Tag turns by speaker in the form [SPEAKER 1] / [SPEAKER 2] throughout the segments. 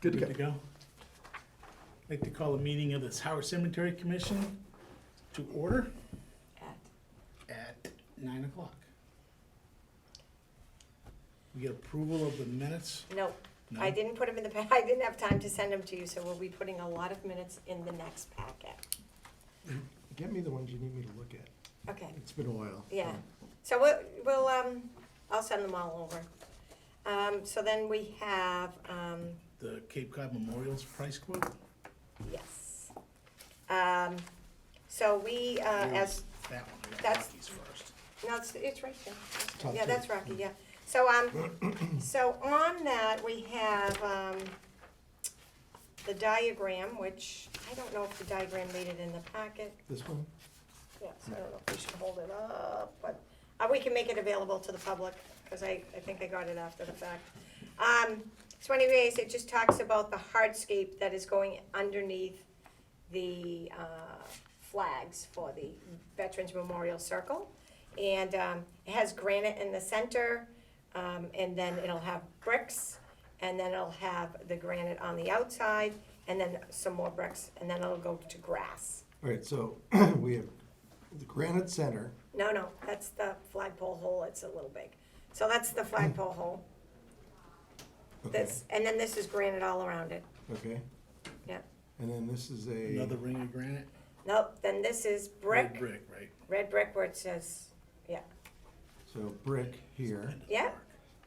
[SPEAKER 1] Good to
[SPEAKER 2] Good
[SPEAKER 1] go.
[SPEAKER 2] to go. I'd like to call a meeting of this Howard Cemetery Commission to order at 9 o'clock. We get approval of the minutes?
[SPEAKER 3] No,
[SPEAKER 2] No?
[SPEAKER 3] I didn't put them in the, I didn't have time to send them to you, so we'll be putting a lot of minutes in the next packet.
[SPEAKER 1] Get me the ones you need me to look at.
[SPEAKER 3] Okay,
[SPEAKER 1] It's been a while.
[SPEAKER 3] yeah. So I'll send them all over. So then we have,
[SPEAKER 2] The Cape Cod Memorials price quote?
[SPEAKER 3] yes. So we, as,
[SPEAKER 2] That one, I got
[SPEAKER 3] That's-
[SPEAKER 2] Rockies first.
[SPEAKER 3] no, it's right there.
[SPEAKER 1] Top
[SPEAKER 3] Yeah,
[SPEAKER 1] two.
[SPEAKER 3] that's Rocky, yeah. So, so on that, we have, the diagram, which, I don't know if the diagram made it in the packet.
[SPEAKER 1] This one?
[SPEAKER 3] Yes, I don't know if we should hold it up, but, we can make it available to the public, because I think I got it after the fact. So anyways, it just talks about the hardscape that is going underneath the, flags for the Veterans Memorial Circle. And, it has granite in the center, and then it'll have bricks, and then it'll have the granite on the outside, and then some more bricks, and then it'll go to grass.
[SPEAKER 1] All right, so we have the granite center.
[SPEAKER 3] No, that's the flagpole hole, it's a little big. So that's the flagpole hole.
[SPEAKER 1] Okay.
[SPEAKER 3] This, and then this is granite all around it,
[SPEAKER 1] Okay,
[SPEAKER 3] yeah.
[SPEAKER 1] and then this is
[SPEAKER 2] Another
[SPEAKER 1] a,
[SPEAKER 2] ring of granite?
[SPEAKER 3] Nope, then this is
[SPEAKER 2] Red
[SPEAKER 3] brick,
[SPEAKER 2] Brick, right?
[SPEAKER 3] red brick where it says, yeah,
[SPEAKER 1] so brick here,
[SPEAKER 3] yeah,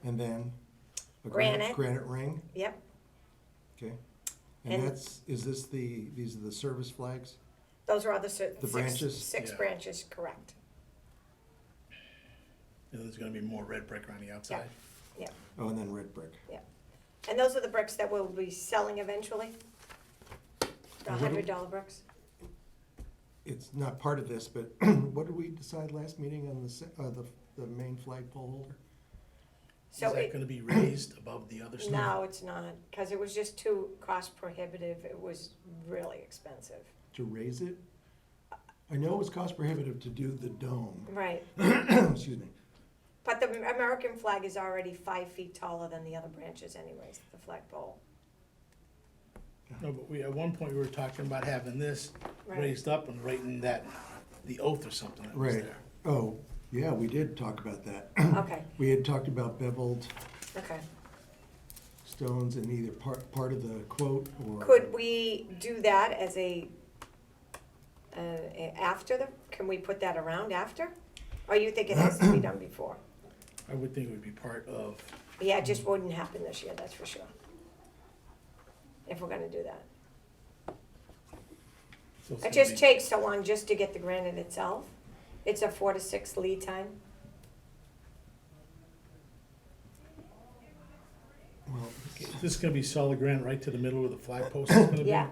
[SPEAKER 1] and then a
[SPEAKER 3] Granite.
[SPEAKER 1] granite ring,
[SPEAKER 3] yep.
[SPEAKER 1] okay?
[SPEAKER 3] And-
[SPEAKER 1] And these are the service flags?
[SPEAKER 3] Those are all the
[SPEAKER 1] branches?
[SPEAKER 3] six
[SPEAKER 2] Yeah.
[SPEAKER 3] branches, correct,
[SPEAKER 2] And there's gonna be more red brick around the outside?
[SPEAKER 3] yeah.
[SPEAKER 1] Oh, and then red brick.
[SPEAKER 3] And those are the bricks that we'll be selling eventually, the
[SPEAKER 1] And what do-
[SPEAKER 3] $100 bricks.
[SPEAKER 1] It's not part of this, but what did we decide last meeting on the main flagpole holder?
[SPEAKER 2] Is
[SPEAKER 3] So
[SPEAKER 2] that
[SPEAKER 3] it,
[SPEAKER 2] gonna be raised above the other stuff?
[SPEAKER 3] no, it's not, because it was just too cost prohibitive, it was really expensive.
[SPEAKER 1] To raise it? I know it was cost prohibitive to do the dome,
[SPEAKER 3] Right,
[SPEAKER 1] excuse me.
[SPEAKER 3] but the American flag is already 5 feet taller than the other branches anyways, the flagpole.
[SPEAKER 2] No, but at one point, we were talking about having this
[SPEAKER 3] Right.
[SPEAKER 2] raised up and writing that, the oath or something that was
[SPEAKER 1] Right.
[SPEAKER 2] there.
[SPEAKER 1] Oh, yeah, we did talk about that.
[SPEAKER 3] Okay,
[SPEAKER 1] We had talked about beveled
[SPEAKER 3] okay.
[SPEAKER 1] stones in either part of the quote or.
[SPEAKER 3] Could we do that as after can we put that around after? Or you think it has to be done before?
[SPEAKER 2] I would think it would be part of,
[SPEAKER 3] Yeah, it just wouldn't happen this year, that's for sure. If we're gonna do that.
[SPEAKER 2] so it's
[SPEAKER 3] It
[SPEAKER 2] gonna
[SPEAKER 3] just
[SPEAKER 2] be-
[SPEAKER 3] takes so long just to get the granite itself. It's a 4 to 6 lead time.
[SPEAKER 1] Well,
[SPEAKER 2] This is gonna be solid granite right to the middle where the flag post is gonna be?
[SPEAKER 3] Yeah,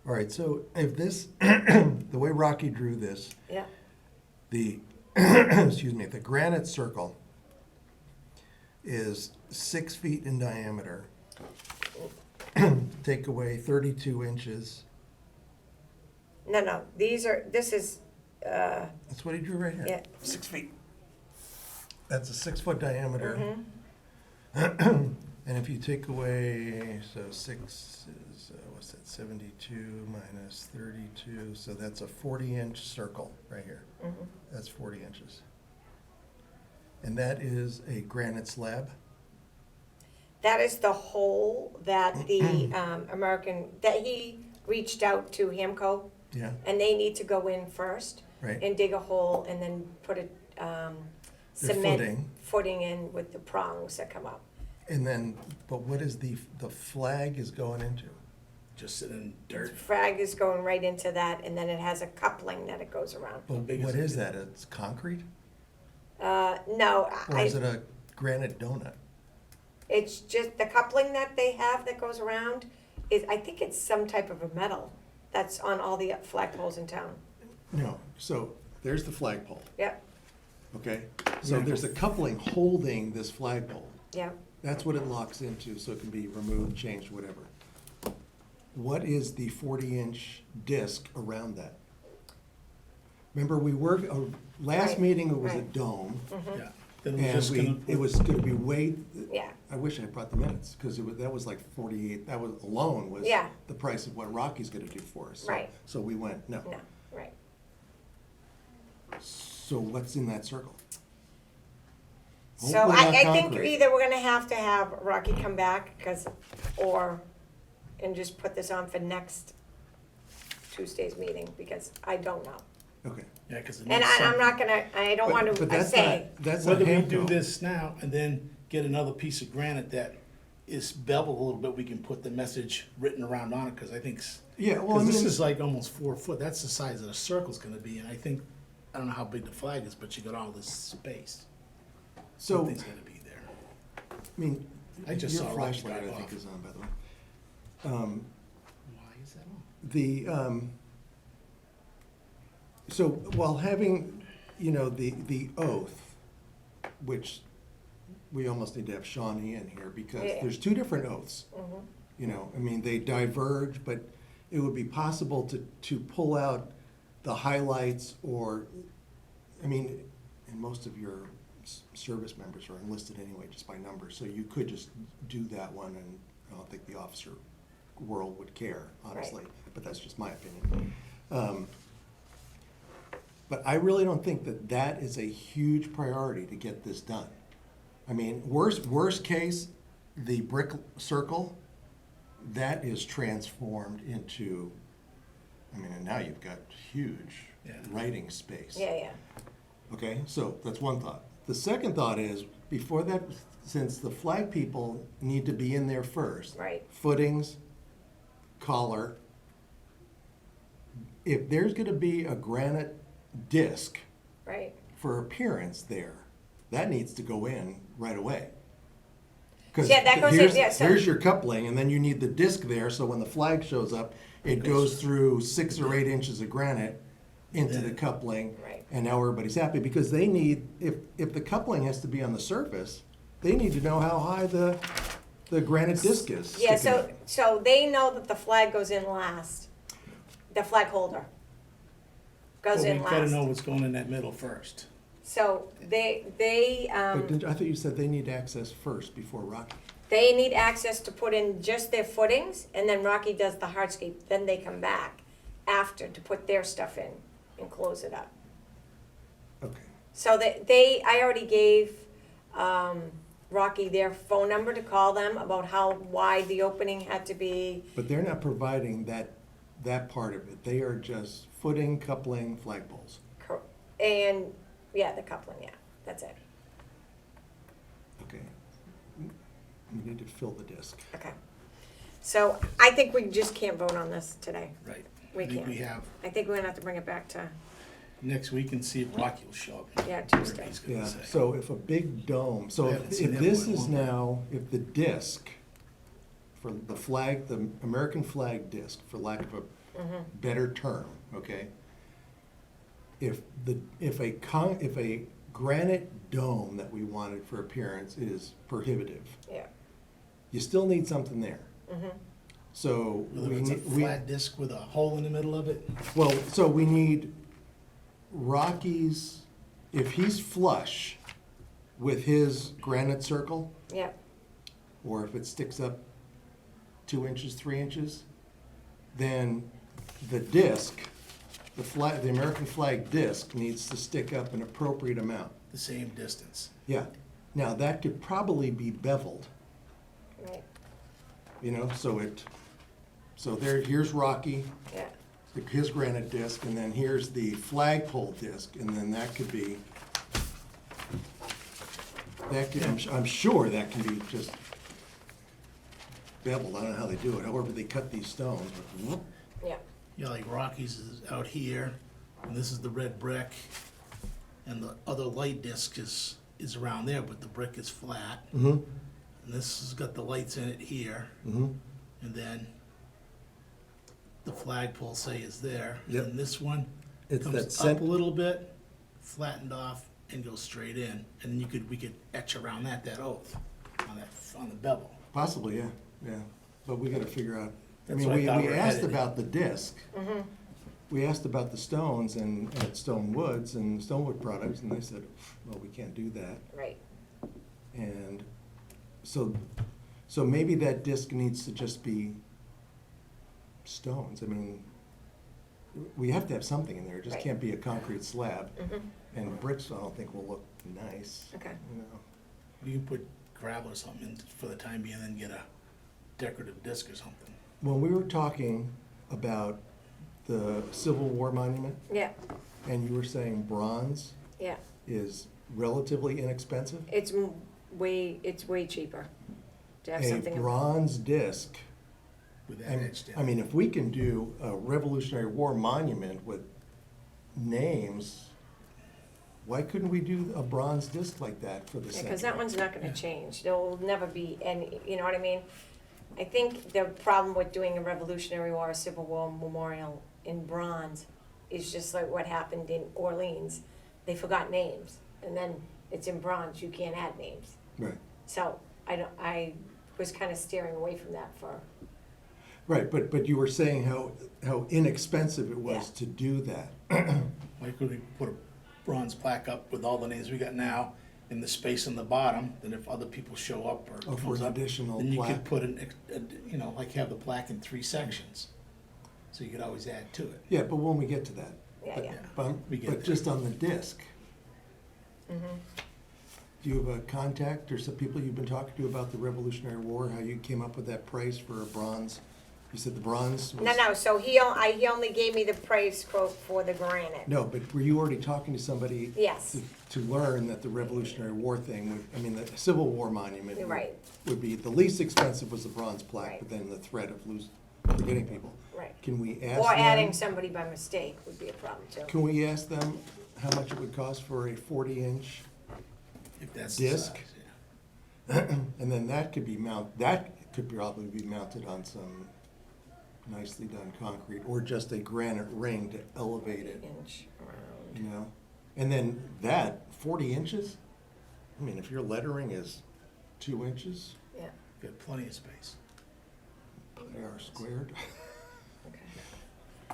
[SPEAKER 1] all right, so if this, the way Rocky drew this,
[SPEAKER 3] yeah,
[SPEAKER 1] the, excuse me, the granite circle is 6 feet in diameter. Take away 32 inches.
[SPEAKER 3] no, this is,
[SPEAKER 1] That's what he drew right here.
[SPEAKER 3] yeah,
[SPEAKER 1] 6 feet. That's a 6 foot diameter.
[SPEAKER 3] mhm,
[SPEAKER 1] And if you take away, so 6 is, what's that, 72 minus 32, so that's a 40-inch circle right here.
[SPEAKER 3] mhm.
[SPEAKER 1] That's 40 inches. And that is a granite slab?
[SPEAKER 3] That is the hole that the that he reached out to Hamco,
[SPEAKER 1] Yeah,
[SPEAKER 3] and they need to go in first
[SPEAKER 1] right.
[SPEAKER 3] and dig a hole and then put a cement
[SPEAKER 1] footing.
[SPEAKER 3] footing in with the prongs that come up.
[SPEAKER 1] And then, but what is the flag is going into?
[SPEAKER 2] Just sitting in dirt.
[SPEAKER 3] Frag is going right into that, and then it has a coupling that it goes around.
[SPEAKER 1] But
[SPEAKER 2] big
[SPEAKER 1] what
[SPEAKER 2] is
[SPEAKER 1] is that? It's concrete?
[SPEAKER 3] No,
[SPEAKER 1] Or is it a granite donut?
[SPEAKER 3] it's just the coupling that they have that goes around is, I think it's some type of a metal that's on all the flagpoles in town.
[SPEAKER 1] No, so there's the flagpole,
[SPEAKER 3] Yep,
[SPEAKER 1] okay? So
[SPEAKER 2] Yeah.
[SPEAKER 1] there's a coupling holding this flagpole.
[SPEAKER 3] yep.
[SPEAKER 1] That's what it locks into, so it can be removed, changed, whatever. What is the 40-inch disc around that? Remember, last
[SPEAKER 3] Right,
[SPEAKER 1] meeting it was a
[SPEAKER 3] right.
[SPEAKER 1] dome,
[SPEAKER 3] Mm-hmm.
[SPEAKER 2] Yeah. Then it was
[SPEAKER 1] and
[SPEAKER 2] just gonna.
[SPEAKER 1] it was gonna be weight,
[SPEAKER 3] Yeah,
[SPEAKER 1] I wish I had brought the minutes, because that was like 48, that was alone was
[SPEAKER 3] Yeah.
[SPEAKER 1] the price of what Rocky's gonna do for us. So-
[SPEAKER 3] Right.
[SPEAKER 1] So we went, no.
[SPEAKER 3] No, right.
[SPEAKER 1] So what's in that circle?
[SPEAKER 3] So
[SPEAKER 1] Hopefully not
[SPEAKER 3] I think
[SPEAKER 1] concrete.
[SPEAKER 3] either we're gonna have to have Rocky come back, and just put this on for next Tuesday's meeting, because I don't know.
[SPEAKER 1] Okay.
[SPEAKER 2] Yeah, because
[SPEAKER 3] And I'm not gonna, I don't want
[SPEAKER 1] But
[SPEAKER 3] to
[SPEAKER 1] that's
[SPEAKER 3] say,
[SPEAKER 1] not, that's not
[SPEAKER 2] Whether we do
[SPEAKER 1] Hamco.
[SPEAKER 2] this now and then get another piece of granite that is beveled a little bit, we can put the message written around on it, because I think,
[SPEAKER 1] Yeah, well, I
[SPEAKER 2] because this
[SPEAKER 1] mean,
[SPEAKER 2] is like almost 4 foot, that's the size that a circle's gonna be, and I think, I don't know how big the flag is, but you got all this space.
[SPEAKER 1] so,
[SPEAKER 2] Something's gonna be there.
[SPEAKER 1] I mean,
[SPEAKER 2] I just
[SPEAKER 1] your
[SPEAKER 2] saw Rocky
[SPEAKER 1] flashlight, I
[SPEAKER 2] drive
[SPEAKER 1] think,
[SPEAKER 2] off.
[SPEAKER 1] is on, by the way.
[SPEAKER 2] Why is that on?
[SPEAKER 1] So while having, you know, the oath, which we almost need to have Shawnee in here, because
[SPEAKER 3] Yeah.
[SPEAKER 1] there's two different oaths.
[SPEAKER 3] mhm,
[SPEAKER 1] You know, I mean, they diverge, but it would be possible to pull out the highlights or, I mean, and most of your service members are enlisted anyway, just by numbers, so you could just do that one, and I don't think the officer world would care, honestly, but that's just my opinion. But I really don't think that that is a huge priority to get this done. I mean, worst case, the brick circle, that is transformed into, I mean, and now you've got huge
[SPEAKER 2] Yeah.
[SPEAKER 1] writing space.
[SPEAKER 3] yeah,
[SPEAKER 1] Okay, so that's one thought. The second thought is, before that, since the flag people need to be in there first.
[SPEAKER 3] Right.
[SPEAKER 1] Footings, collar. If there's gonna be a granite disc
[SPEAKER 3] right.
[SPEAKER 1] for appearance there, that needs to go in right away. 'Cause
[SPEAKER 3] Yeah, that goes in,
[SPEAKER 1] here's-
[SPEAKER 3] yeah, so-
[SPEAKER 1] Here's your coupling, and then you need the disc there, so when the flag shows up, it goes through 6 or 8 inches of granite into the coupling.
[SPEAKER 3] Right.
[SPEAKER 1] And now everybody's happy, because they need, if the coupling has to be on the surface, they need to know how high the granite disc is.
[SPEAKER 3] Yeah,
[SPEAKER 1] sticking
[SPEAKER 3] so,
[SPEAKER 1] up.
[SPEAKER 3] so they know that the flag goes in last, the flag holder goes
[SPEAKER 2] But
[SPEAKER 3] in
[SPEAKER 2] we gotta
[SPEAKER 3] last.
[SPEAKER 2] know what's going in that middle first.
[SPEAKER 3] So they,
[SPEAKER 1] But I thought you said they need access first before Rocky.
[SPEAKER 3] they need access to put in just their footings, and then Rocky does the hardscape, then they come back after to put their stuff in and close it up.
[SPEAKER 1] Okay.
[SPEAKER 3] So I already gave, Rocky their phone number to call them about how wide the opening had to be.
[SPEAKER 1] But they're not providing that part of it. They are just footing, coupling, flagpoles.
[SPEAKER 3] And, yeah, the coupling, yeah, that's it.
[SPEAKER 1] Okay. We need to fill the disc.
[SPEAKER 3] Okay. So I think we just can't vote on this today.
[SPEAKER 2] Right.
[SPEAKER 3] We
[SPEAKER 2] I think
[SPEAKER 3] can't.
[SPEAKER 2] we have
[SPEAKER 3] I think we're gonna have to bring it back to,
[SPEAKER 2] next week and see if Rocky will show up.
[SPEAKER 3] Yeah,
[SPEAKER 2] Whatever
[SPEAKER 3] Tuesday.
[SPEAKER 2] he's gonna
[SPEAKER 1] Yeah,
[SPEAKER 2] say.
[SPEAKER 1] so if a big dome, so
[SPEAKER 2] I haven't
[SPEAKER 1] if
[SPEAKER 2] seen that
[SPEAKER 1] this
[SPEAKER 2] one in a
[SPEAKER 1] is
[SPEAKER 2] long time.
[SPEAKER 1] now, if the disc for the flag, the American flag disc, for lack of a better term, okay? If a granite dome that we wanted for appearance is prohibitive,
[SPEAKER 3] yeah.
[SPEAKER 1] you still need something there. So
[SPEAKER 2] Whether
[SPEAKER 1] we
[SPEAKER 2] it's a
[SPEAKER 1] need,
[SPEAKER 2] flat disc with a hole in the middle of it,
[SPEAKER 1] well, so we need Rocky's, if he's flush with his granite circle,
[SPEAKER 3] Yeah,
[SPEAKER 1] or if it sticks up 2 inches, 3 inches, then the disc, the American flag disc needs to stick up an appropriate amount.
[SPEAKER 2] the same distance.
[SPEAKER 1] Yeah. Now, that could probably be beveled,
[SPEAKER 3] right,
[SPEAKER 1] you know, so here's Rocky,
[SPEAKER 3] yeah,
[SPEAKER 1] his granite disc, and then here's the flagpole disc, and then that could be, I'm sure that can be just beveled. I don't know how they do it, however they cut these stones. But,
[SPEAKER 3] yeah,
[SPEAKER 2] Yeah, like Rocky's is out here, and this is the red brick, and the other light disc is around there, but the brick is flat.
[SPEAKER 1] Mhm.
[SPEAKER 2] And this has got the lights in it here,
[SPEAKER 1] Mhm.
[SPEAKER 2] and then the flagpole, say, is there.
[SPEAKER 1] Yep.
[SPEAKER 2] And this one
[SPEAKER 1] It's that
[SPEAKER 2] comes
[SPEAKER 1] cent-
[SPEAKER 2] up a little bit, flattened off, and goes straight in. And we could etch around that oath on the bevel.
[SPEAKER 1] Possibly, yeah, yeah, but we gotta figure out, I
[SPEAKER 2] That's
[SPEAKER 1] mean,
[SPEAKER 2] what I
[SPEAKER 1] we
[SPEAKER 2] thought we were
[SPEAKER 1] asked
[SPEAKER 2] headed.
[SPEAKER 1] about the disc. We asked about the stones and at Stone Woods and Stonewood Products, and they said, well, we can't do that.
[SPEAKER 3] right,
[SPEAKER 1] And so maybe that disc needs to just be stones. I mean, we have to have something in there. It just
[SPEAKER 3] Right.
[SPEAKER 1] can't be a concrete slab.
[SPEAKER 3] Mhm.
[SPEAKER 1] And bricks, I don't think will look nice.
[SPEAKER 3] Okay.
[SPEAKER 1] You know.
[SPEAKER 2] You can put gravel or something in for the time being, and then get a decorative disc or something.
[SPEAKER 1] When we were talking about the Civil War monument,
[SPEAKER 3] Yeah,
[SPEAKER 1] and you were saying bronze
[SPEAKER 3] yeah.
[SPEAKER 1] is relatively inexpensive,
[SPEAKER 3] It's way cheaper to have
[SPEAKER 1] a
[SPEAKER 3] something.
[SPEAKER 1] bronze disc,
[SPEAKER 2] With that
[SPEAKER 1] and,
[SPEAKER 2] etched in.
[SPEAKER 1] I mean, if we can do a Revolutionary War monument with names, why couldn't we do a bronze disc like that for the
[SPEAKER 3] Because
[SPEAKER 1] century?
[SPEAKER 3] that one's not gonna change. There will never be any, you know what I mean? I think the problem with doing a Revolutionary War, or Civil War memorial in bronze is just like what happened in Orleans. They forgot names, and then it's in bronze, you can't add names.
[SPEAKER 1] Right,
[SPEAKER 3] So I was kind of steering away from that for,
[SPEAKER 1] right, but you were saying how inexpensive it was
[SPEAKER 3] Yeah.
[SPEAKER 1] to do that.
[SPEAKER 2] Why could we put a bronze plaque up with all the names we got now in the space in the bottom? Then if other people show up or
[SPEAKER 1] Oh, for
[SPEAKER 2] comes
[SPEAKER 1] an
[SPEAKER 2] up,
[SPEAKER 1] additional
[SPEAKER 2] then you
[SPEAKER 1] plaque.
[SPEAKER 2] could put you know, like have the plaque in 3 sections. So you could always add to it.
[SPEAKER 1] Yeah, but when we get to that.
[SPEAKER 3] yeah,
[SPEAKER 1] But-
[SPEAKER 3] yeah.
[SPEAKER 2] We get
[SPEAKER 1] But
[SPEAKER 2] there.
[SPEAKER 1] just on the disc,
[SPEAKER 3] Mhm.
[SPEAKER 1] do you have a contact or some people you've been talking to about the Revolutionary War, how you came up with that price for a bronze? You said the bronze was?
[SPEAKER 3] No, so he only gave me the price quote for the granite.
[SPEAKER 1] No, but were you already talking to somebody?
[SPEAKER 3] Yes.
[SPEAKER 1] To learn that the Revolutionary War thing, I mean, the Civil War monument.
[SPEAKER 3] You're right.
[SPEAKER 1] Would be, the least expensive was the bronze plaque,
[SPEAKER 3] Right.
[SPEAKER 1] but then the threat of forgetting people.
[SPEAKER 3] Right.
[SPEAKER 1] Can we ask them?
[SPEAKER 3] Or adding somebody by mistake would be a problem too.
[SPEAKER 1] Can we ask them how much it would cost for a 40-inch?
[SPEAKER 2] If that's the
[SPEAKER 1] Disc?
[SPEAKER 2] size, yeah.
[SPEAKER 1] And then that could probably be mounted on some nicely done concrete, or just a granite ring to elevate it,
[SPEAKER 3] Inch around.
[SPEAKER 1] you know? And then that, 40 inches? I mean, if your lettering is 2 inches,
[SPEAKER 3] Yeah,
[SPEAKER 2] Got plenty of space.
[SPEAKER 1] pi r squared.
[SPEAKER 3] okay.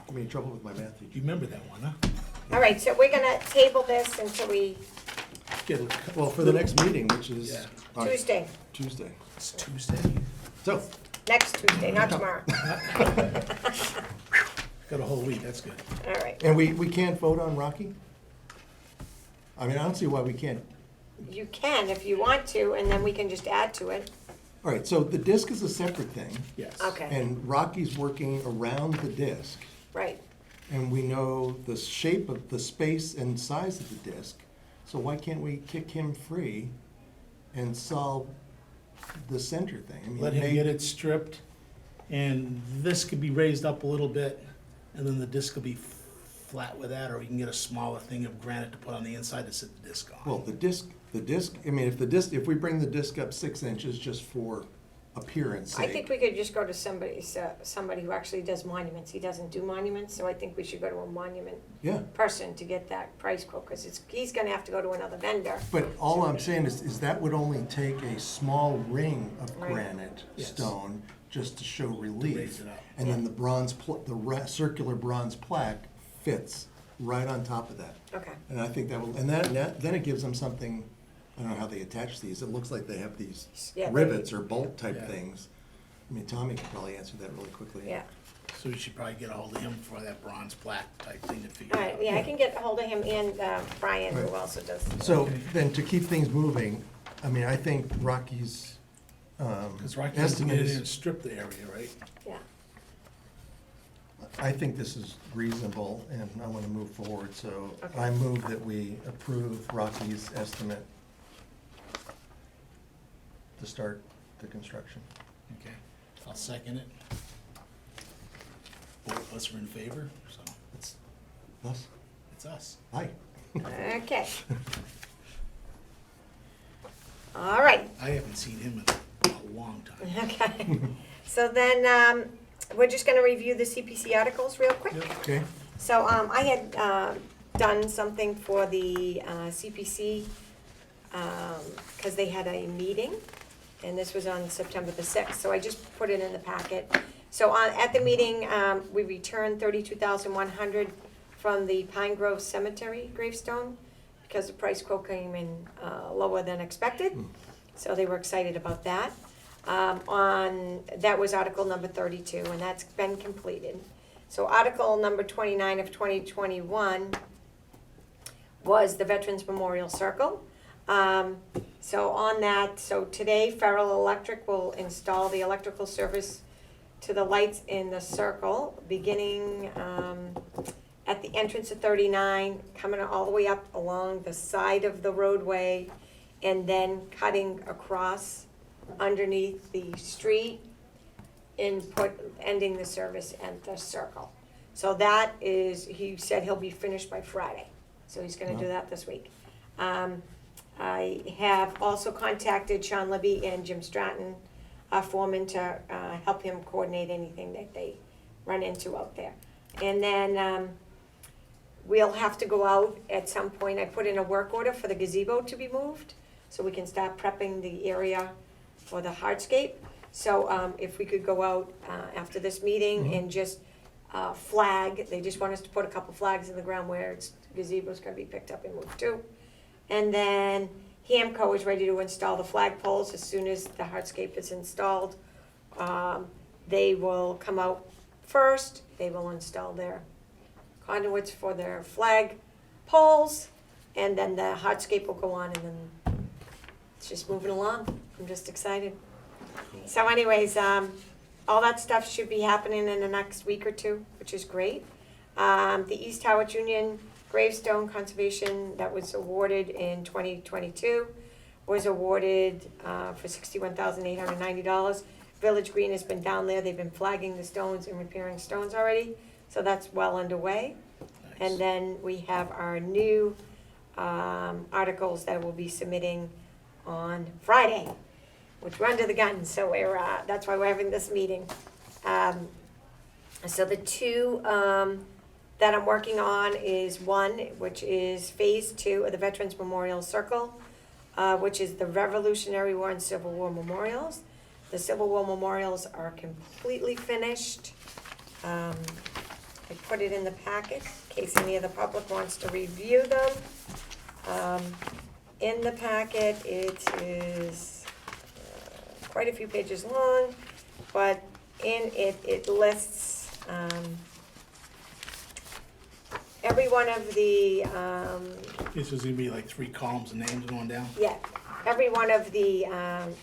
[SPEAKER 1] I'm in trouble with my math
[SPEAKER 2] You
[SPEAKER 1] teacher.
[SPEAKER 2] remember that one, huh?
[SPEAKER 3] All right, so we're gonna table this until
[SPEAKER 2] Get a-
[SPEAKER 1] Well, for the next meeting, which is
[SPEAKER 2] Yeah.
[SPEAKER 1] on
[SPEAKER 3] Tuesday,
[SPEAKER 1] Tuesday.
[SPEAKER 2] It's Tuesday.
[SPEAKER 1] So,
[SPEAKER 3] next Tuesday, not tomorrow.
[SPEAKER 2] Got a whole week, that's good.
[SPEAKER 3] All right,
[SPEAKER 1] and we can't vote on Rocky? I mean, I don't see why we can't.
[SPEAKER 3] you can if you want to, and then we can just add to it.
[SPEAKER 1] All right, so the disc is a separate thing,
[SPEAKER 2] Yes.
[SPEAKER 3] Okay,
[SPEAKER 1] and Rocky's working around the disc.
[SPEAKER 3] right.
[SPEAKER 1] And we know the shape of the space and size of the disc, so why can't we kick him free and solve the center thing? I mean,
[SPEAKER 2] Let him get it stripped, and this could be raised up a little bit, and then the disc will be flat with that, or you can get a smaller thing of granite to put on the inside to sit the disc on.
[SPEAKER 1] Well, the disc, I mean, if we bring the disc up 6 inches just for appearance
[SPEAKER 3] I
[SPEAKER 1] sake.
[SPEAKER 3] think we could just go to somebody who actually does monuments. He doesn't do monuments, so I think we should go to a monument
[SPEAKER 1] Yeah,
[SPEAKER 3] person to get that price quote, because he's gonna have to go to another vendor.
[SPEAKER 1] but all I'm saying is that would only take a small ring of
[SPEAKER 3] Right.
[SPEAKER 1] granite
[SPEAKER 2] Yes.
[SPEAKER 1] stone just to show
[SPEAKER 2] To
[SPEAKER 1] relief.
[SPEAKER 2] raise it up.
[SPEAKER 1] And then the circular bronze plaque fits right on top of that.
[SPEAKER 3] Okay,
[SPEAKER 1] And I think that will, and then it gives them something, I don't know how they attach these, it looks like they have these
[SPEAKER 3] Yeah, they-
[SPEAKER 1] rivets or bolt type
[SPEAKER 2] Yeah.
[SPEAKER 1] things. I mean, Tommy could probably answer that really quickly.
[SPEAKER 3] yeah.
[SPEAKER 2] So we should probably get a hold of him for that bronze plaque type thing to figure
[SPEAKER 3] All
[SPEAKER 2] out.
[SPEAKER 3] right, yeah, I can get a hold of him and Brian, who
[SPEAKER 1] Right.
[SPEAKER 3] also does.
[SPEAKER 1] So then to keep things moving, I mean, I think Rocky's
[SPEAKER 2] Because Rocky has to
[SPEAKER 1] estimate
[SPEAKER 2] get in
[SPEAKER 1] is,
[SPEAKER 2] and strip the area, right?
[SPEAKER 3] Yeah,
[SPEAKER 1] I think this is reasonable and I want to move forward, so
[SPEAKER 3] Okay.
[SPEAKER 1] I move that we approve Rocky's estimate to start the construction.
[SPEAKER 2] Okay, I'll second it. Both of us are in favor, so
[SPEAKER 1] It's us.
[SPEAKER 2] it's us.
[SPEAKER 1] Aye.
[SPEAKER 3] okay. All right,
[SPEAKER 2] I haven't seen him in a long time.
[SPEAKER 3] okay. So then, we're just gonna review the CPC articles real quick.
[SPEAKER 1] Okay,
[SPEAKER 3] So, I had, done something for the, CPC, cause they had a meeting, and this was on September the 6th, so I just put it in the packet. So, at the meeting, we returned 32,100 from the Pine Grove Cemetery gravestone, because the price quote came in, lower than expected. So they were excited about that. That was Article number 32, and that's been completed. So Article number 29 of 2021 was the Veterans Memorial Circle. So on that, so today Feral Electric will install the electrical service to the lights in the circle, beginning at the entrance of 39, coming all the way up along the side of the roadway, and then cutting across underneath the street and ending the service at the circle. So that is, he said he'll be finished by Friday, so he's gonna do that this week. I have also contacted Sean Libby and Jim Stratton, foreman, to help him coordinate anything that they run into out there. And then we'll have to go out at some point. I put in a work order for the gazebo to be moved, so we can start prepping the area for the hardscape. So if we could go out after this meeting and just flag, they just want us to put a couple flags in the ground where gazebo's gonna be picked up and moved to. And then Hamco is ready to install the flagpoles. As soon as the hardscape is installed, they will come out first. They will install their conduits for their flag poles, and then the hardscape will go on, and then it's just moving along. I'm just excited. So anyways, all that stuff should be happening in the next week or two, which is great. The East Harwich Union Gravestone Conservation that was awarded in 2022 was awarded for $61,890. Village Green has been down there. They've been flagging the stones and repairing stones already, so that's well underway.
[SPEAKER 2] Nice.
[SPEAKER 3] And then we have our new articles that we'll be submitting on Friday, which we're under the gun, so we're that's why we're having this meeting. So the two that I'm working on is one, which is phase 2 of the Veterans Memorial Circle, which is the Revolutionary War and Civil War memorials. The Civil War memorials are completely finished. I put it in the packet in case any of the public wants to review them. In the packet, it is quite a few pages long, but in it, it lists every one of the,
[SPEAKER 2] This is gonna be like 3 columns of names going down.
[SPEAKER 3] yeah, every one of the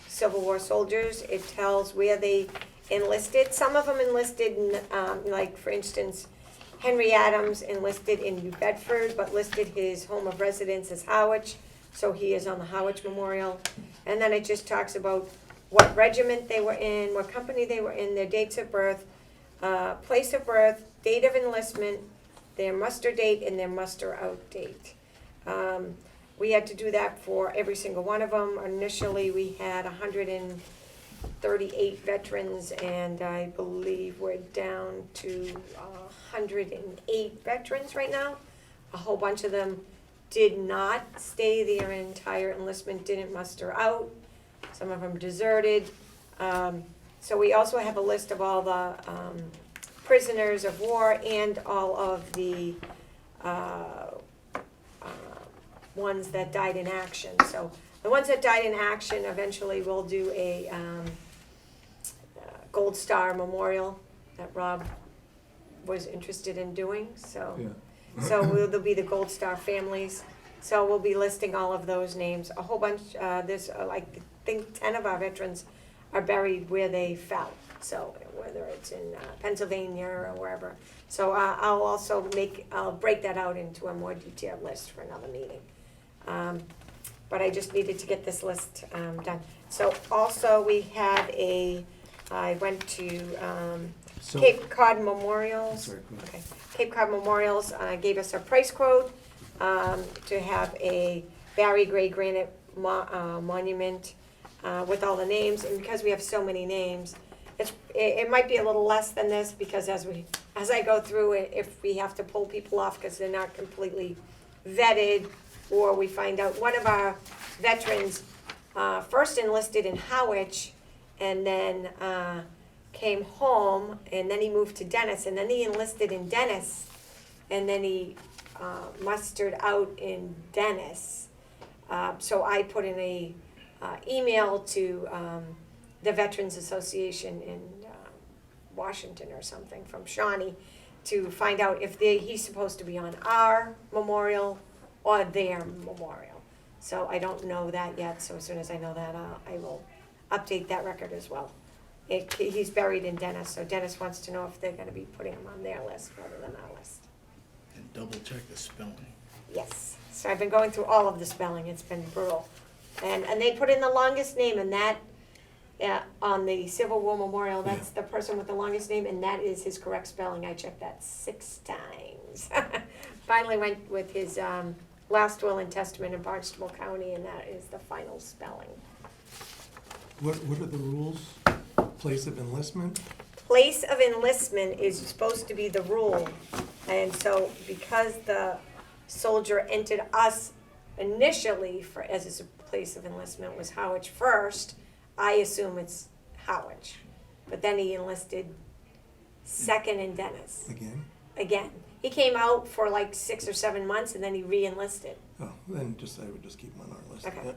[SPEAKER 3] Civil War soldiers. It tells where they enlisted. Some of them enlisted in, like for instance, Henry Adams enlisted in New Bedford, but listed his home of residence as Harwich, so he is on the Harwich Memorial. And then it just talks about what regiment they were in, what company they were in, their dates of birth, place of birth, date of enlistment, their muster date, and their muster out date. We had to do that for every single one of them. Initially, we had 138 veterans, and I believe we're down to 108 veterans right now. A whole bunch of them did not stay their entire enlistment, didn't muster out. Some of them deserted. So we also have a list of all the prisoners of war and all of the ones that died in action. So the ones that died in action, eventually we'll do a Gold Star Memorial that Rob was interested in doing, so.
[SPEAKER 1] Yeah.
[SPEAKER 3] So there'll be the Gold Star families, so we'll be listing all of those names. A whole bunch, there's like, I think 10 of our veterans are buried where they fell. So whether it's in Pennsylvania or wherever. So I'll also I'll break that out into a more detailed list for another meeting. But I just needed to get this list done. So also we have I went to
[SPEAKER 1] So-
[SPEAKER 3] Cape Cod Memorials.
[SPEAKER 1] Sorry, go ahead.
[SPEAKER 3] Okay. Cape Cod Memorials gave us a price quote to have a Barry Gray granite monument with all the names. And because we have so many names, it might be a little less than this, because as I go through it, if we have to pull people off because they're not completely vetted, or we find out one of our veterans first enlisted in Harwich and then came home, and then he moved to Dennis, and then he enlisted in Dennis, and then he mustered out in Dennis. So I put in a email to the Veterans Association in Washington or something from Shawnee to find out if he's supposed to be on our memorial or their memorial. So I don't know that yet, so as soon as I know that, I will update that record as well. He's buried in Dennis, so Dennis wants to know if they're gonna be putting him on their list rather than our list.
[SPEAKER 2] And double check the spelling.
[SPEAKER 3] Yes, so I've been going through all of the spelling, it's been brutal. And they put in the longest name, and that, on the Civil War Memorial, that's the person with the longest name, and that is his correct spelling. I checked that 6 times. Finally went with his last will and testament in Barnstable County, and that is the final spelling.
[SPEAKER 1] What are the rules? Place of enlistment?
[SPEAKER 3] Place of enlistment is supposed to be the rule, and so because the soldier entered us initially as his place of enlistment was Harwich first, I assume it's Harwich. But then he enlisted second in Dennis. Again. He came out for like 6 or 7 months and then he re-enlisted.
[SPEAKER 1] Oh, then I would just keep him on our list.
[SPEAKER 3] Okay.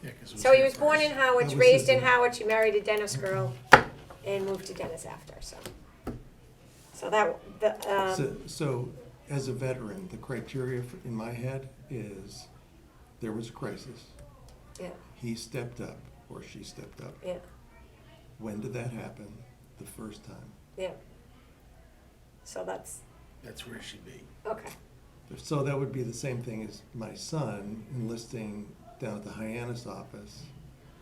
[SPEAKER 2] Yeah, 'cause it was
[SPEAKER 3] So he
[SPEAKER 2] here
[SPEAKER 3] was born in
[SPEAKER 2] first.
[SPEAKER 3] Harwich,
[SPEAKER 1] That was
[SPEAKER 3] raised
[SPEAKER 1] his-
[SPEAKER 3] in Harwich, he married a Dennis girl, and moved to Dennis after, so. So
[SPEAKER 1] So, as a veteran, the criteria in my head is there was a crisis.
[SPEAKER 3] yeah,
[SPEAKER 1] He stepped up, or she stepped up.
[SPEAKER 3] yeah,
[SPEAKER 1] When did that happen? The first time.
[SPEAKER 3] yeah. So that's,
[SPEAKER 2] That's where it should be.
[SPEAKER 3] okay,
[SPEAKER 1] So that would be the same thing as my son enlisting down at the Hyannis office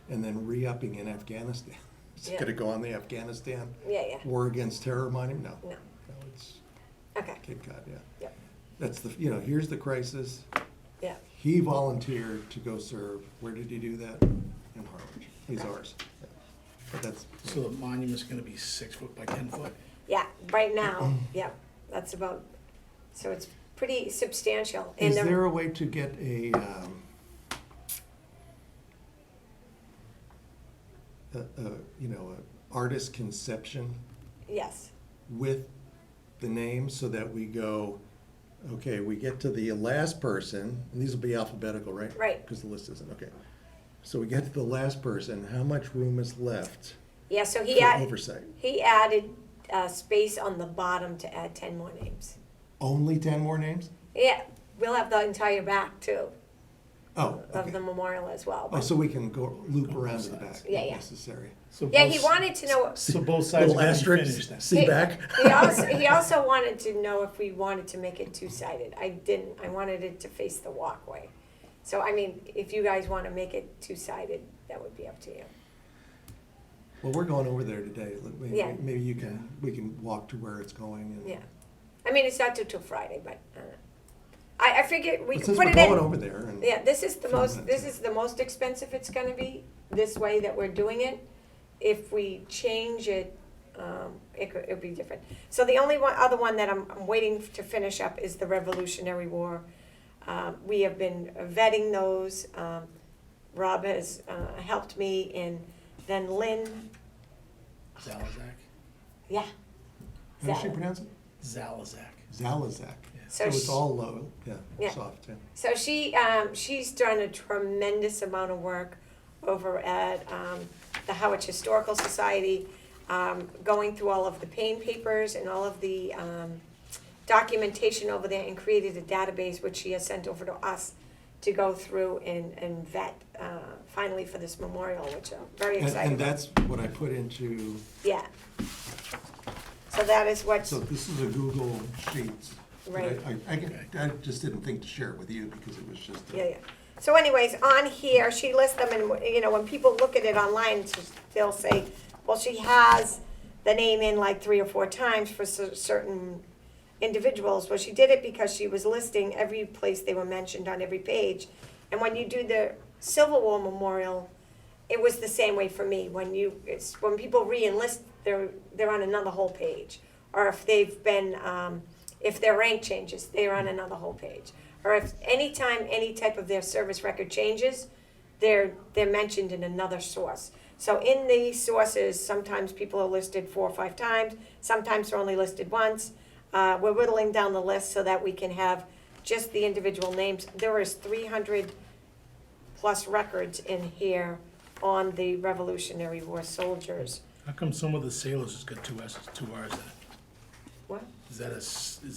[SPEAKER 1] and then re-upping in Afghanistan. Is it
[SPEAKER 3] Yeah.
[SPEAKER 1] gonna go on the Afghanistan
[SPEAKER 3] yeah,
[SPEAKER 1] War Against Terror monument? No.
[SPEAKER 3] no,
[SPEAKER 1] No, it's
[SPEAKER 3] okay,
[SPEAKER 1] Cape Cod, yeah.
[SPEAKER 3] Yep.
[SPEAKER 1] That's here's the crisis.
[SPEAKER 3] yeah,
[SPEAKER 1] He volunteered to go serve. Where did he do that? In Harwich. He's ours. Yeah. But that's,
[SPEAKER 2] So the monument's gonna be 6 foot by 10 foot?
[SPEAKER 3] yeah, right now, yeah, that's about, so it's pretty substantial. And
[SPEAKER 1] is
[SPEAKER 3] the-
[SPEAKER 1] there a way to get artist conception
[SPEAKER 3] Yes,
[SPEAKER 1] with the name so that we go, okay, we get to the last person, and these will be alphabetical, right?
[SPEAKER 3] Right.
[SPEAKER 1] Because the list isn't, okay. So we get to the last person, how much room is left
[SPEAKER 3] yeah, so
[SPEAKER 1] for oversight?
[SPEAKER 3] he added space on the bottom to add 10 more names.
[SPEAKER 1] Only 10 more names?
[SPEAKER 3] Yeah, we'll have the entire back too,
[SPEAKER 1] Oh,
[SPEAKER 3] of the
[SPEAKER 1] okay.
[SPEAKER 3] memorial as well.
[SPEAKER 1] Oh, so we can go loop
[SPEAKER 2] Go
[SPEAKER 1] around
[SPEAKER 2] both
[SPEAKER 1] to the
[SPEAKER 2] sides.
[SPEAKER 1] back
[SPEAKER 3] Yeah,
[SPEAKER 1] if
[SPEAKER 3] yeah.
[SPEAKER 1] necessary.
[SPEAKER 2] So
[SPEAKER 3] Yeah,
[SPEAKER 2] both
[SPEAKER 3] he
[SPEAKER 2] s-
[SPEAKER 3] wanted to know,
[SPEAKER 2] So both sides
[SPEAKER 1] Little
[SPEAKER 2] are gonna be finished
[SPEAKER 1] asterisk,
[SPEAKER 2] then?
[SPEAKER 1] see back?
[SPEAKER 3] he also wanted to know if we wanted to make it two-sided. I didn't, I wanted it to face the walkway. So, I mean, if you guys wanna make it two-sided, that would be up to you.
[SPEAKER 1] Well, we're going over there today.
[SPEAKER 3] Yeah.
[SPEAKER 1] Maybe we can walk to where it's going. And
[SPEAKER 3] Yeah. I mean, it's not till Friday, but, I figured we
[SPEAKER 1] But
[SPEAKER 3] could
[SPEAKER 1] since
[SPEAKER 3] put
[SPEAKER 1] we're
[SPEAKER 3] it in.
[SPEAKER 1] going over there and.
[SPEAKER 3] Yeah, this is the
[SPEAKER 1] Few
[SPEAKER 3] most,
[SPEAKER 1] minutes,
[SPEAKER 3] this
[SPEAKER 1] yeah.
[SPEAKER 3] is the most expensive it's gonna be, this way that we're doing it. If we change it, it'd be different. So the only other one that I'm waiting to finish up is the Revolutionary War. We have been vetting those, Rob has, helped me, and then Lynn,
[SPEAKER 2] Zalazak?
[SPEAKER 3] yeah.
[SPEAKER 1] How does she
[SPEAKER 3] Zala.
[SPEAKER 1] pronounce it?
[SPEAKER 2] Zalazak.
[SPEAKER 1] Zalazak.
[SPEAKER 3] So
[SPEAKER 1] it's
[SPEAKER 3] she-
[SPEAKER 1] all low,
[SPEAKER 3] Yeah.
[SPEAKER 1] soft, yeah.
[SPEAKER 3] So she's done a tremendous amount of work over at the Harwich Historical Society, going through all of the pain papers and all of the documentation over there, and created a database which she has sent over to us to go through and vet finally for this memorial, which I'm very excited
[SPEAKER 1] And
[SPEAKER 3] about.
[SPEAKER 1] that's what I put into,
[SPEAKER 3] Yeah. So that is what's,
[SPEAKER 1] so this is a Google Sheets. But
[SPEAKER 3] Right.
[SPEAKER 1] I just didn't think to share it with you because it was just.
[SPEAKER 3] yeah. So anyways, on here, she lists them, and, you know, when people look at it online, they'll say, well, she has the name in like 3 or 4 times for certain individuals. Well, she did it because she was listing every place they were mentioned on every page. And when you do the Civil War Memorial, it was the same way for me. When people re-enlist, they're on another whole page. Or if they've been, if their rank changes, they're on another whole page. Or if anytime any type of their service record changes, they're mentioned in another source. So in these sources, sometimes people are listed 4 or 5 times, sometimes they're only listed once. We're whittling down the list so that we can have just the individual names. There is 300 plus records in here on the Revolutionary War soldiers.
[SPEAKER 2] How come some of the sailors has got two S's, two R's in it?
[SPEAKER 3] What?
[SPEAKER 2] Is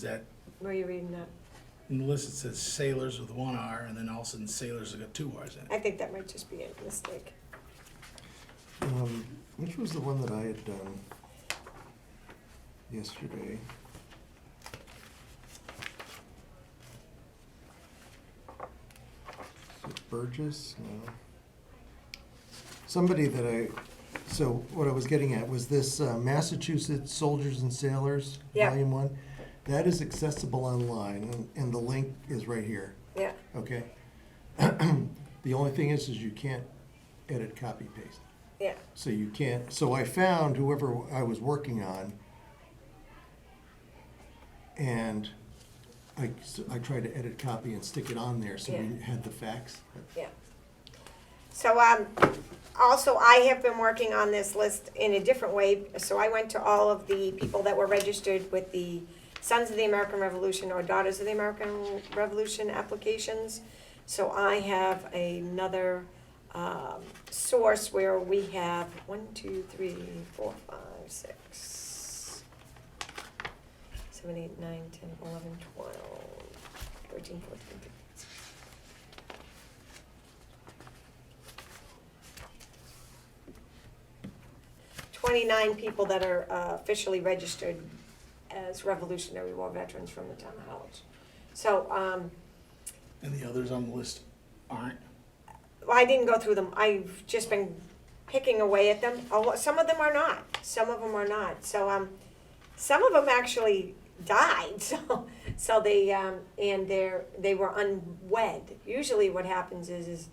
[SPEAKER 2] that,
[SPEAKER 3] Where are you reading that?
[SPEAKER 2] in the list it says sailors with one R, and then all of a sudden sailors have got two R's in it?
[SPEAKER 3] I think that might just be a mistake.
[SPEAKER 1] Which was the one that I had done yesterday? Is it Burgess? No. Somebody that so what I was getting at was this Massachusetts Soldiers and Sailors,
[SPEAKER 3] Yeah.
[SPEAKER 1] Volume 1. That is accessible online, and the link is right here,
[SPEAKER 3] Yeah,
[SPEAKER 1] okay? The only thing is you can't edit, copy, paste.
[SPEAKER 3] yeah,
[SPEAKER 1] So you can't, so I found whoever I was working on, and I tried to edit, copy, and stick it on there, so we
[SPEAKER 3] Yeah.
[SPEAKER 1] had the facts.
[SPEAKER 3] yeah. So, also, I have been working on this list in a different way. So I went to all of the people that were registered with the Sons of the American Revolution or Daughters of the American Revolution applications. So I have another source where we have 1, 2, 3, 4, 5, 6, 7, 8, 9, 10, 11, 12, 13, 14, 15. 29 people that are officially registered as Revolutionary War veterans from the town of Harwich. So,
[SPEAKER 2] And the others on the list aren't?
[SPEAKER 3] well, I didn't go through them. I've just been picking away at them. Oh, some of them are not. Some of them are not. So, some of them actually died. So they and they were unwed. Usually, what happens is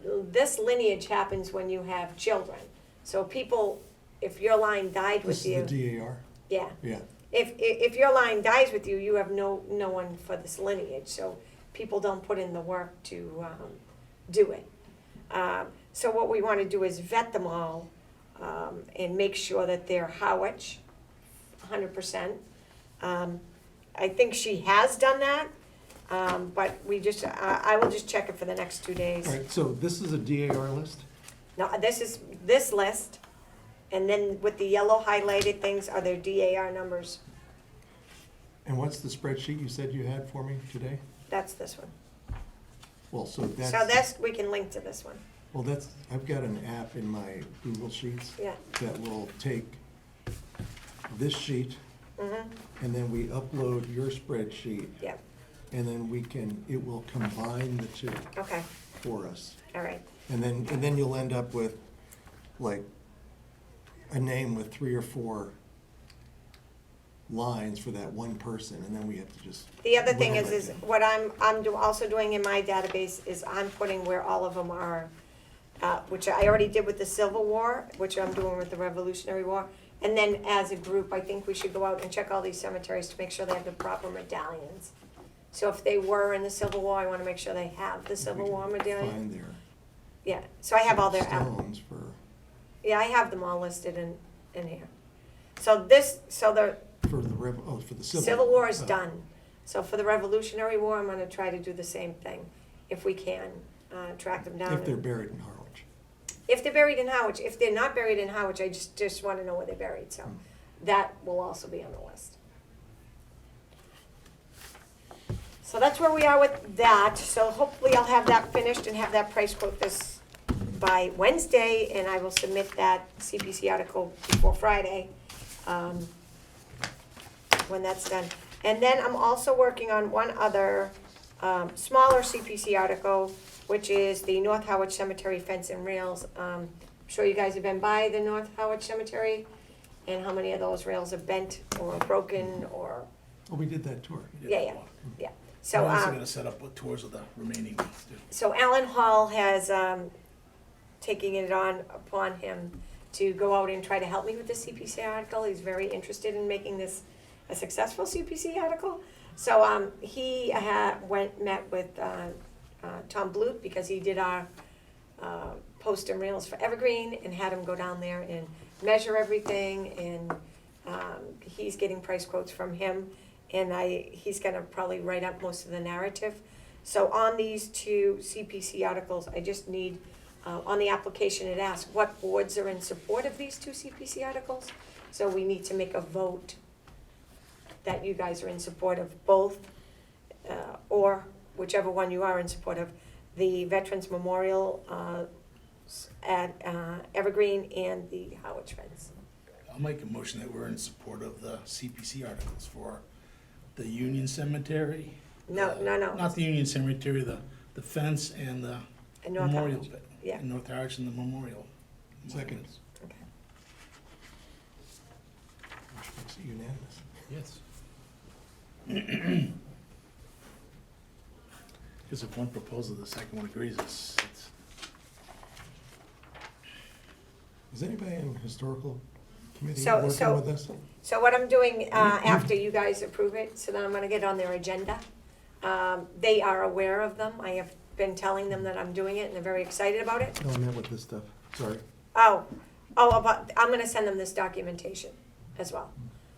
[SPEAKER 3] this lineage happens when you have children. So people, if your line died with
[SPEAKER 1] This
[SPEAKER 3] you,
[SPEAKER 1] is the DAR?
[SPEAKER 3] yeah.
[SPEAKER 1] Yeah.
[SPEAKER 3] If your line dies with you, you have no one for this lineage, so people don't put in the work to do it. So what we want to do is vet them all and make sure that they're Harwich, 100%. I think she has done that, but I will just check it for the next 2 days.
[SPEAKER 1] All right, so this is a DAR list?
[SPEAKER 3] No, this is this list, and then with the yellow highlighted things are their DAR numbers.
[SPEAKER 1] And what's the spreadsheet you said you had for me today?
[SPEAKER 3] That's this one.
[SPEAKER 1] Well, so
[SPEAKER 3] So that's, we can link to this one.
[SPEAKER 1] well, I've got an app in my Google Sheets
[SPEAKER 3] Yeah.
[SPEAKER 1] that will take this sheet,
[SPEAKER 3] Mm-hmm.
[SPEAKER 1] and then we upload your spreadsheet,
[SPEAKER 3] Yeah.
[SPEAKER 1] and then it will combine the two
[SPEAKER 3] Okay.
[SPEAKER 1] for us.
[SPEAKER 3] All right.
[SPEAKER 1] And then you'll end up with, like, a name with 3 or 4 lines for that one person, and then we have to just.
[SPEAKER 3] The other thing
[SPEAKER 1] whittle
[SPEAKER 3] is
[SPEAKER 1] it down.
[SPEAKER 3] what also doing in my database is I'm putting where all of them are, which I already did with the Civil War, which I'm doing with the Revolutionary War. And then as a group, I think we should go out and check all these cemeteries to make sure they have the proper medallions. So if they were in the Civil War, I want to make sure they have the Civil
[SPEAKER 1] We
[SPEAKER 3] War
[SPEAKER 1] can
[SPEAKER 3] medallion.
[SPEAKER 1] Find their
[SPEAKER 3] Yeah, so I have all their,
[SPEAKER 1] stones for,
[SPEAKER 3] yeah, I have them all listed in here. So the
[SPEAKER 1] for the Civil.
[SPEAKER 3] Civil War is
[SPEAKER 1] oh.
[SPEAKER 3] done. So for the Revolutionary War, I'm gonna try to do the same thing, if we can, track them down.
[SPEAKER 1] If they're buried in Harwich.
[SPEAKER 3] If they're buried in Harwich. If they're not buried in Harwich, I just wanna know where they're buried, so that will also be on the list. So that's where we are with that. So hopefully I'll have that finished and have that price quote this by Wednesday, and I will submit that CPC article before Friday, when that's done. And then I'm also working on one other, smaller CPC article, which is the North Harwich Cemetery fence and rails. I'm sure you guys have been by the North Harwich Cemetery, and how many of those rails are bent or broken or,
[SPEAKER 1] Oh, we did that tour.
[SPEAKER 3] yeah. So,
[SPEAKER 2] We're also gonna set up with tours of the remaining ones, too.
[SPEAKER 3] So Alan Hall has, taking it on upon him to go out and try to help me with the CPC article. He's very interested in making this a successful CPC article. So, he met with, Tom Bluth, because he did our, post and rails for Evergreen, and had him go down there and measure everything, and, he's getting price quotes from him. And he's gonna probably write up most of the narrative. So on these two CPC articles, I just need, on the application, it asks what boards are in support of these two CPC articles. So we need to make a vote that you guys are in support of both, or whichever one you are in support of, the Veterans Memorial at Evergreen and the Harwich fence.
[SPEAKER 2] I'll make a motion that we're in support of the CPC articles for the Union Cemetery.
[SPEAKER 3] No, no.
[SPEAKER 2] Not the Union Cemetery, the fence and the
[SPEAKER 3] In North
[SPEAKER 2] memorial
[SPEAKER 3] Harwich.
[SPEAKER 2] bit.
[SPEAKER 3] Yeah.
[SPEAKER 2] In North Harwich and the memorial.
[SPEAKER 1] Second.
[SPEAKER 3] Okay.
[SPEAKER 1] Which makes it unanimous.
[SPEAKER 2] Yes. Because if one proposes, the second one agrees, it's,
[SPEAKER 1] Is anybody in historical committee
[SPEAKER 3] So-
[SPEAKER 1] working
[SPEAKER 3] so-
[SPEAKER 1] with us?
[SPEAKER 3] So what I'm doing, after you guys approve it, so then I'm gonna get on their agenda. They are aware of them, I have been telling them that I'm doing it, and they're very excited about it.
[SPEAKER 1] No, I meant with this stuff, sorry.
[SPEAKER 3] I'm gonna send them this documentation as well.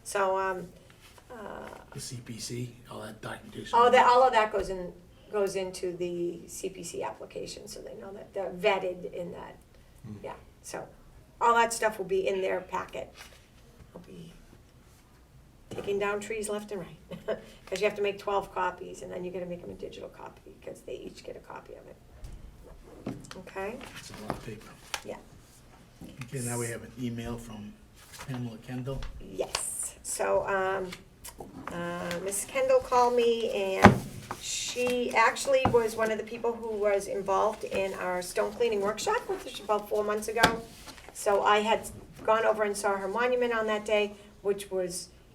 [SPEAKER 3] So,
[SPEAKER 2] the CPC, all that documentation.
[SPEAKER 3] all of that goes into the CPC application, so they know that they're vetted in that, yeah. So, all that stuff will be in their packet. I'll be taking down trees left and right, because you have to make 12 copies, and then you gotta make them a digital copy, because they each get a copy of it. Okay?
[SPEAKER 2] It's a lot of paper.
[SPEAKER 3] Yeah.
[SPEAKER 2] Okay, now we have an email from Pamela Kendall.
[SPEAKER 3] Yes, so, Ms. Kendall called me, and she actually was one of the people who was involved in our stone cleaning workshop, which was about 4 months ago. So I had gone over and saw her monument on that day, which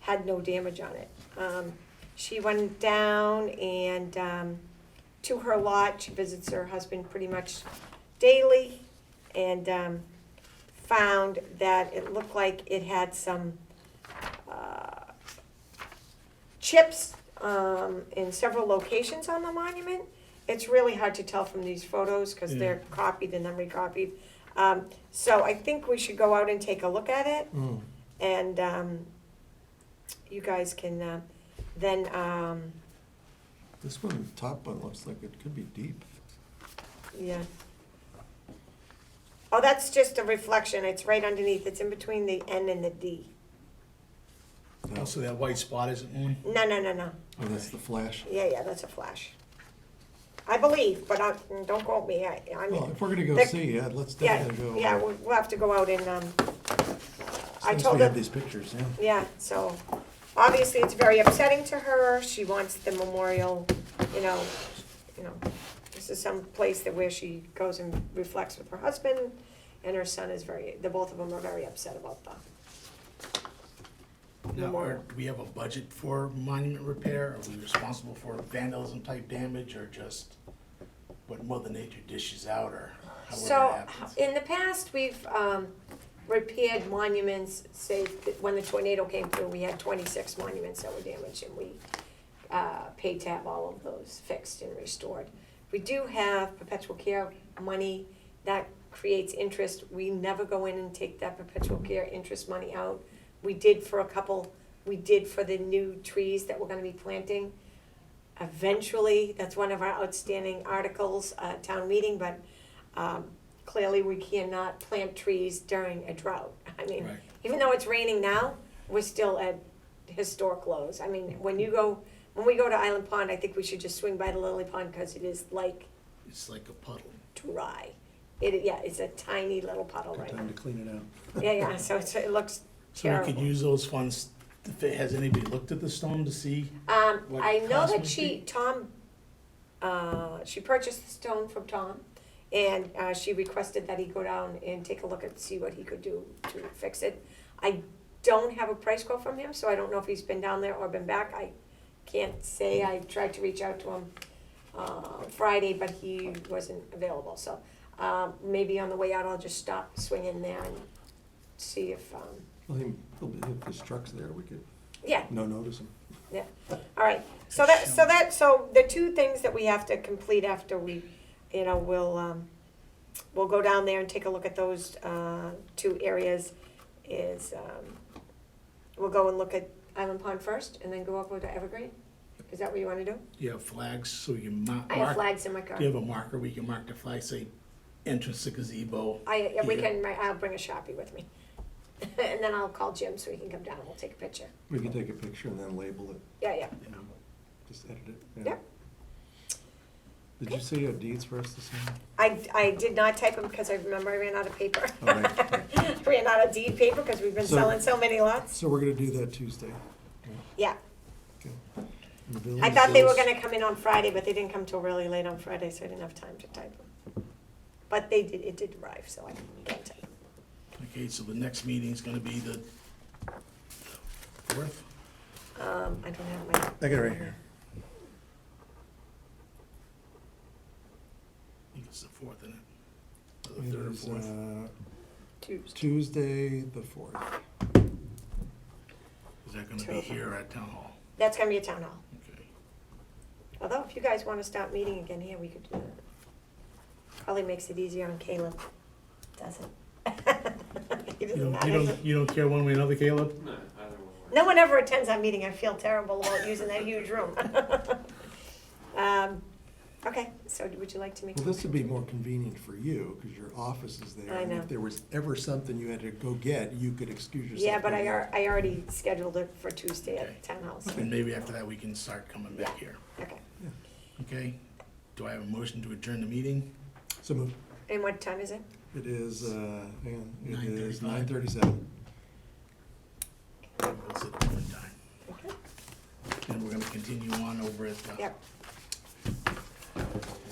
[SPEAKER 3] had no damage on it. She went down and, to her lot, she visits her husband pretty much daily, and, found that it looked like it had some, chips, in several locations on the monument. It's really hard to tell from these photos, cause they're copied and then recopied. So I think we should go out and take a look at it, and, you guys can, then,
[SPEAKER 1] This one, the top one looks like it could be deep.
[SPEAKER 3] yeah. Oh, that's just a reflection, it's right underneath, it's in between the N and the D.
[SPEAKER 2] Also, that white spot isn't one?
[SPEAKER 3] No,
[SPEAKER 1] Oh, that's the flash.
[SPEAKER 3] yeah, that's a flash. I believe, but don't quote me, I
[SPEAKER 1] Well,
[SPEAKER 3] mean,
[SPEAKER 1] if we're gonna go
[SPEAKER 3] the-
[SPEAKER 1] see, yeah, let's
[SPEAKER 3] yeah,
[SPEAKER 1] definitely go.
[SPEAKER 3] yeah, we'll have to go out and, I
[SPEAKER 1] Since
[SPEAKER 3] told
[SPEAKER 1] we have
[SPEAKER 3] her,
[SPEAKER 1] these pictures, yeah.
[SPEAKER 3] yeah, so, obviously, it's very upsetting to her, she wants the memorial, you know, this is some place that where she goes and reflects with her husband, and her son is the both of them are very upset about that.
[SPEAKER 2] Now, do we have a budget for monument repair? Are we responsible for vandalism type damage, or just what Mother Nature dishes out, or however
[SPEAKER 3] So,
[SPEAKER 2] it happens?
[SPEAKER 3] in the past, we've, repaired monuments, say, when the tornado came through, we had 26 monuments that were damaged, and we, paid to have all of those fixed and restored. We do have perpetual care money that creates interest, we never go in and take that perpetual care interest money out. We did for the new trees that we're gonna be planting. Eventually, that's one of our outstanding articles, town meeting, but, clearly we cannot plant trees during a drought. I mean,
[SPEAKER 2] Right.
[SPEAKER 3] even though it's raining now, we're still at historic lows. I mean, when we go to Island Pond, I think we should just swing by the Lily Pond, cause it is like
[SPEAKER 2] It's like a puddle.
[SPEAKER 3] dry. It's a tiny little puddle
[SPEAKER 1] Good
[SPEAKER 3] right now.
[SPEAKER 1] time to clean it out.
[SPEAKER 3] Yeah, so it looks
[SPEAKER 2] So we
[SPEAKER 3] terrible.
[SPEAKER 2] could use those funds, has anybody looked at the stone to see? What
[SPEAKER 3] I know
[SPEAKER 2] cost
[SPEAKER 3] that
[SPEAKER 2] might
[SPEAKER 3] she purchased the stone from Tom, and, she requested that he go down and take a look at, see what he could do to fix it. I don't have a price quote from him, so I don't know if he's been down there or been back, I can't say, I tried to reach out to him, Friday, but he wasn't available, so, maybe on the way out, I'll just stop, swing in there and see if,
[SPEAKER 1] Well, if his truck's there, we could
[SPEAKER 3] yeah,
[SPEAKER 1] notice him.
[SPEAKER 3] yeah, all right, so the two things that we have to complete after we, we'll go down there and take a look at those, two areas, is, we'll go and look at Island Pond first, and then go up to Evergreen, Is that what you wanna do?
[SPEAKER 2] You have flags, so you mark.
[SPEAKER 3] I have flags in my car.
[SPEAKER 2] Do you have a marker where you can mark the flag, say, entrance to gazebo?
[SPEAKER 3] Yeah, we
[SPEAKER 2] here?
[SPEAKER 3] can, I'll bring a Sharpie with me. And then I'll call Jim so he can come down and we'll take a picture.
[SPEAKER 1] We can take a picture and then label it,
[SPEAKER 3] Yeah, yeah.
[SPEAKER 2] You know,
[SPEAKER 1] just edit it. yeah.
[SPEAKER 3] Yep.
[SPEAKER 1] Did you say you have deeds for us to sign?
[SPEAKER 3] I did not type them because I remember I ran out of paper.
[SPEAKER 1] All right.
[SPEAKER 3] Ran out of deed paper because we've been
[SPEAKER 1] So-
[SPEAKER 3] selling so many lots.
[SPEAKER 1] So we're gonna do that Tuesday.
[SPEAKER 3] Yeah.
[SPEAKER 1] Okay. And the bills-
[SPEAKER 3] I thought they were
[SPEAKER 1] bills-
[SPEAKER 3] gonna come in on Friday, but they didn't come till really late on Friday, so I didn't have time to type them. But it did arrive, so I can type.
[SPEAKER 2] okay, so the next meeting's gonna be the 4th?
[SPEAKER 3] I don't have my.
[SPEAKER 1] I got it right here.
[SPEAKER 2] I think it's the 4th, isn't it? Or
[SPEAKER 1] It
[SPEAKER 2] the 3rd or
[SPEAKER 1] is,
[SPEAKER 2] 4th?
[SPEAKER 3] Tuesday.
[SPEAKER 1] Tuesday, the 4th.
[SPEAKER 2] Is that gonna be here at Town Hall?
[SPEAKER 3] That's gonna be a town hall.
[SPEAKER 2] Okay.
[SPEAKER 3] Although, if you guys wanna start meeting again here, we could do that. Probably makes it easier on Caleb, doesn't? He doesn't mind.
[SPEAKER 2] You don't care one way or another, Caleb?
[SPEAKER 4] No, either one.
[SPEAKER 3] No one ever attends that meeting, I feel terrible about using that huge room. Okay, so would you like to make?
[SPEAKER 1] Well, this would be more convenient for you, because your office is there.
[SPEAKER 3] I
[SPEAKER 1] and
[SPEAKER 3] know.
[SPEAKER 1] if there was ever something you had to go get, you could excuse yourself.
[SPEAKER 3] Yeah, but
[SPEAKER 1] going there.
[SPEAKER 3] I already scheduled it for Tuesday
[SPEAKER 2] Okay.
[SPEAKER 3] at Town House.
[SPEAKER 2] And maybe after that, we can start coming back here,
[SPEAKER 3] Okay,
[SPEAKER 2] okay? Do I have a motion to adjourn the meeting?
[SPEAKER 1] So move.
[SPEAKER 3] and what time is it?
[SPEAKER 1] It is, hang on, it is
[SPEAKER 2] 9:35.
[SPEAKER 1] 9:37.
[SPEAKER 2] We'll sit a different time.
[SPEAKER 3] Okay.
[SPEAKER 2] And we're gonna continue on over at,
[SPEAKER 3] Yep,